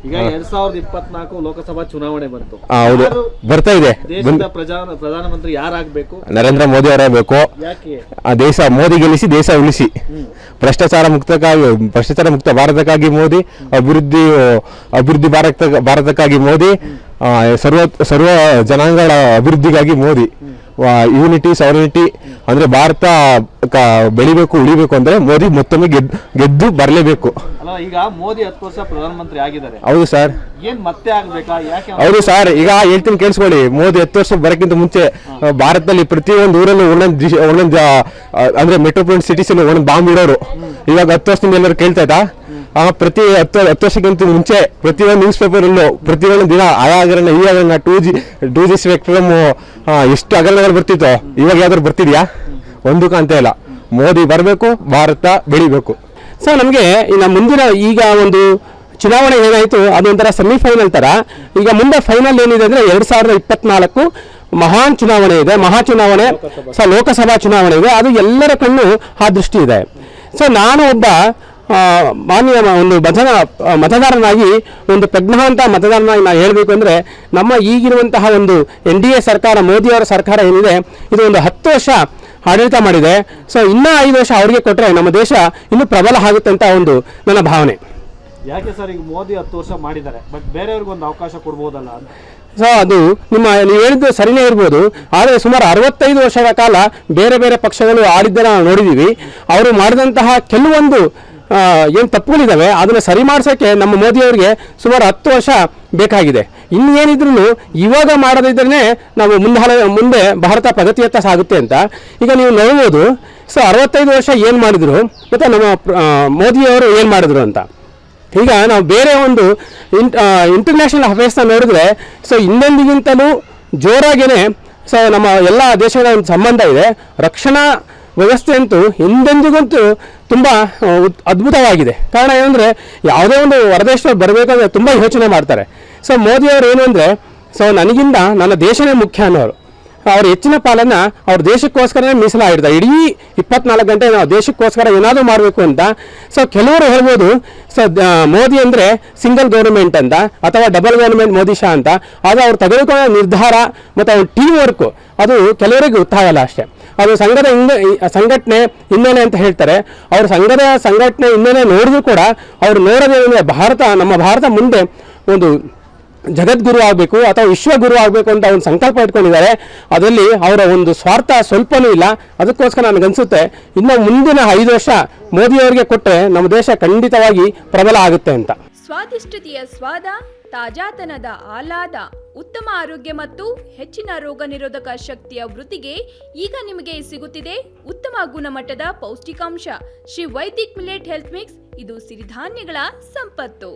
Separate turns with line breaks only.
ಈಗ 2024 ಲೋಕಸಭಾ ಚುನಾವಣೆ ಬಂತು.
ಹೌದು, ಬರ್ತಾ ಇದೆ.
ದೇಶದ ಪ್ರಧಾನಮಂತ್ರಿ ಯಾರಾಗಬೇಕು?
ನರೇಂದ್ರ ಮೋದಿ ಅವರಾಗಬೇಕು.
ಯಾಕೆ?
ದೇಶ ಮೋದಿ ಗೆಲ್ಲಿಸಿ ದೇಶ ಉಳಿಸಿ, ಭ್ರಷ್ಟಾಚಾರ ಮುಕ್ತ ಭಾರತಕ್ಕಾಗಿ ಮೋದಿ, ಅಭಿವೃದ್ಧಿ ಭಾರತಕ್ಕಾಗಿ ಮೋದಿ, ಸರ್ವ ಜನಾಂಗಗಳ ಅಭಿವೃದ್ಧಿಗಾಗಿ ಮೋದಿ. ಯೂನಿಟಿ ಸಾವರ್ನಿಟಿ ಅಂದ್ರೆ ಭಾರತ ಬೆಳಿಬೇಕು ಉಳಿಬೇಕು ಅಂದ್ರೆ ಮೋದಿ ಮತ್ತೊಮ್ಮೆ ಗೆದ್ದು ಬರಲೇಬೇಕು.
ಈಗ ಮೋದಿ 10 ವರ್ಷ ಪ್ರಧಾನಮಂತ್ರಿ ಆಗಿದ್ದಾರೆ.
ಹೌದು ಸರ್.
ಏನ್ ಮತ್ತೆ ಆಗ್ಬೇಕಾ? ಯಾಕೆ?
ಹೌದು ಸರ್. ಈಗ ಹೇಳ್ತೀನಿ ಕೇಳಿಸ್ಕೊಳ್ಳಿ. ಮೋದಿ 10 ವರ್ಷ ಬರಕ್ಕಿಂತ ಮುಂಚೆ ಭಾರತದಲ್ಲಿ ಪ್ರತಿಯೊಂದು ಊರಲ್ಲೂ ಒಂದೊಂದು ಅಂದ್ರೆ ಮೆಟ್ರೋಪಾಲಿಟನ್ ಸಿಟೀಸ್ ಒಂದೊಂದು ಬಾಂಬ್ ಇಡೋರು. ಇವಾಗ 10 ವರ್ಷದಿಂದ ಎಲ್ಲರೂ ಕೇಳ್ತಾ ಇದ್ದ. ಪ್ರತಿ 10 ವರ್ಷಕ್ಕಿಂತ ಮುಂಚೆ ಪ್ರತಿಯೊಂದು ನ್ಯೂಸ್ ಪೇಪರ್ ಅಲ್ಲೂ ಪ್ರತಿಯೊಂದು ದಿನ ಆ ಹಗರಣ ಈ ಹಗರಣ 2G ಸ್ಪೆಕ್ಟ್ರಮ್ ಎಷ್ಟು ಹಗರಣಗಳು ಬರ್ತಿತ್ತು. ಇವಾಗ ಯಾವ್ದಾದ್ರು ಬರ್ತಿದ್ಯಾ? ಒಂದು ಕಾಣ್ತಾ ಇಲ್ಲ. ಮೋದಿ ಬರಬೇಕು, ಭಾರತ ಬೆಳಿಬೇಕು.
ಸರ್, ನಮಗೆ ಇನ್ನು ಮುಂದಿನ ಈಗ ಒಂದು ಚುನಾವಣೆ ಏನಾಯಿತು ಅದೊಂಥರ ಸೆಮಿಫೈನಲ್ ಥರ. ಈಗ ಮುಂದೆ ಫೈನಲ್ ಏನಿದೆ ಅಂದರೆ 2024 ಮಹಾನ್ ಚುನಾವಣೆ ಇದೆ, ಮಹಾಚುನಾವಣೆ. ಲೋಕಸಭಾ ಚುನಾವಣೆ ಇದೆ. ಅದು ಎಲ್ಲರ ಕಣ್ಣು ಆ ದೃಷ್ಟಿ ಇದೆ. ಸೊ ನಾನು ಒಬ್ಬ ಮಾನ್ಯ ಒಂದು ಮತದಾರನಾಗಿ, ಒಂದು ಪ್ರಜ್ಞಾವಂತ ಮತದಾರನಾಗಿ ನಾನು ಹೇಳಬೇಕು ಅಂದರೆ, ನಮ್ಮ ಈಗಿರುವಂತಹ ಒಂದು NDA ಸರ್ಕಾರ, ಮೋದಿಯವರ ಸರ್ಕಾರ ಏನಿದೆ, ಇದು ಒಂದು 10 ವರ್ಷ ಆಡಳಿತ ಮಾಡಿದೆ. ಸೊ ಇನ್ನೂ 5 ವರ್ಷ ಅವರಿಗೆ ಕೊಟ್ಟರೆ ನಮ್ಮ ದೇಶ ಇನ್ನೂ ಪ್ರಬಲ ಆಗುತ್ತೆ ಅಂತ ಒಂದು ನನ್ನ ಭಾವನೆ.
ಯಾಕೆ ಸರ್ ಈಗ ಮೋದಿ 10 ವರ್ಷ ಮಾಡಿದ್ದಾರೆ, ಬಟ್ ಬೇರೆಯವ್ರಿಗೆ ಒಂದು ಅವಕಾಶ ಕೊಡ್ಬೋದಲ್ಲ ಅಂತ?
ಸೊ ಅದು ನೀವು ಹೇಳಿದ್ದು ಸರಿನೇ ಇರ್ಬೋದು. ಆದರೆ ಸುಮಾರು 65 ವರ್ಷಗಳ ಕಾಲ ಬೇರೆ ಬೇರೆ ಪಕ್ಷಗಳು ಆಡಿದ್ದನ್ನು ನಾವು ನೋಡಿದ್ದೀವಿ. ಅವರು ಮಾಡಿದಂತಹ ಕೆಲವೊಂದು ಏನು ತಪ್ಪುಗಳಿದ್ದಾವೆ ಅದನ್ನು ಸರಿ ಮಾಡಿಸೋಕ್ಕೆ ನಮ್ಮ ಮೋದಿಯವರಿಗೆ ಸುಮಾರು 10 ವರ್ಷ ಬೇಕಾಗಿದೆ. ಇನ್ನೇನಿದ್ರು ಇವಾಗ ಮಾಡೋದಿದ್ರೇ ನಾವು ಮುಂದೆ ಭಾರತ ಪ್ರಗತಿಯತ್ತ ಸಾಗುತ್ತೆ ಅಂತ ಈಗ ನೀವು ನೋಡ್ಬೋದು. ಸೊ 65 ವರ್ಷ ಏನು ಮಾಡಿದ್ರು ಮತ್ತು ನಮ್ಮ ಮೋದಿಯವರು ಏನು ಮಾಡಿದ್ರು ಅಂತ. ಈಗ ನಾವು ಬೇರೆ ಒಂದು ಇಂಟರ್ನ್ಯಾಷನಲ್ ಅಫೇರ್ಸ್ನ ನೋಡಿದ್ರೆ, ಸೊ ಇನ್ನೊಂದಿಗಿಂತಲೂ ಜೋರಾಗೇ ಸೊ ನಮ್ಮ ಎಲ್ಲ ದೇಶಗಳ ಒಂದು ಸಂಬಂಧ ಇದೆ. ರಕ್ಷಣಾ ವ್ಯವಸ್ಥೆ ಅಂತೂ ಹಿಂದೆಂದಿಗಂತೂ ತುಂಬ ಅದ್ಭುತವಾಗಿದೆ. ಕಾರಣ ಏನಂದರೆ, ಯಾವುದೇ ಒಂದು ಹೊರದೇಶದಲ್ಲಿ ಬರಬೇಕಂದ್ರೆ ತುಂಬ ಯೋಚನೆ ಮಾಡ್ತಾರೆ. ಸೊ ಮೋದಿಯವರು ಏನು ಅಂದರೆ, ಸೊ ನನಗಿಂತ ನನ್ನ ದೇಶನೇ ಮುಖ್ಯ ಅನ್ನೋರು. ಅವ್ರ ಹೆಚ್ಚಿನ ಪಾಲನ್ನು ಅವ್ರ ದೇಶಕ್ಕೋಸ್ಕರನೇ ಮೀಸಲಾಗಿರ್ತಾರೆ. ಇಡೀ 24 ಗಂಟೆ ನಾವು ದೇಶಕ್ಕೋಸ್ಕರ ಏನಾದರೂ ಮಾಡಬೇಕು ಅಂತ. ಸೊ ಕೆಲವರು ಹೇಳ್ಬೋದು, ಸೊ ಮೋದಿ ಅಂದರೆ ಸಿಂಗಲ್ ಗೌರ್ಮೆಂಟ್ ಅಂತ ಅಥವಾ ಡಬಲ್ ಗೌರ್ಮೆಂಟ್ ಮೋದಿ ಶಾ ಅಂತ. ಆದರೆ ಅವ್ರು ತೆಗೆದುಕೊಳ್ಳೋ ನಿರ್ಧಾರ ಮತ್ತು ಅವ್ರ ಟೀಮ್ ವರ್ಕು ಅದು ಕೆಲವರಿಗೆ ಗೊತ್ತಾಗಲ್ಲ ಅಷ್ಟೇ. ಅದು ಸಂಘಟನೆ ಹಿನ್ನೆಲೆ ಅಂತ ಹೇಳ್ತಾರೆ. ಅವ್ರ ಸಂಘಟನೆ ಹಿನ್ನೆಲೆ ನೋಡಿದ್ರು ಕೂಡ ಅವ್ರು ನೋಡೋದೇನೆಂದರೆ, ನಮ್ಮ ಭಾರತ ಮುಂದೆ ಒಂದು ಜಗದ್ಗುರು ಆಗಬೇಕು ಅಥವಾ ವಿಶ್ವಗುರು ಆಗಬೇಕು ಅಂತ ಒಂದು ಸಂಕಲ್ಪ ಇಟ್ಕೊಂಡಿದ್ದಾರೆ. ಅದರಲ್ಲಿ ಅವರ ಒಂದು ಸ್ವಾರ್ಥ ಸ್ವಲ್ಪನೂ ಇಲ್ಲ. ಅದಕ್ಕೋಸ್ಕರ ನನಗನ್ಸುತ್ತೆ ಇನ್ನು ಮುಂದಿನ 5 ವರ್ಷ ಮೋದಿಯವರಿಗೆ ಕೊಟ್ಟರೆ ನಮ್ಮ ದೇಶ ಖಂಡಿತವಾಗಿ ಪ್ರಬಲ ಆಗುತ್ತೆ ಅಂತ.
ಸ್ವಾದಿಷ್ಟತೆಯ ಸ್ವಾದ, ತಾಜಾತನದ ಆಹ್ಲಾದ, ಉತ್ತಮ ಆರೋಗ್ಯ ಮತ್ತು ಹೆಚ್ಚಿನ ರೋಗ ನಿರೋಧಕ ಶಕ್ತಿಯ ವೃದ್ಧಿಗೆ ಈಗ ನಿಮಗೆ ಸಿಗುತ್ತಿದೆ ಉತ್ತಮ ಗುಣಮಟ್ಟದ ಪೌಷ್ಟಿಕಾಂಶ. Shri Vaidik millet health mix. ಇದು ಸಿರಿಧಾನ್ಯಗಳ ಸಂಪತ್ತು.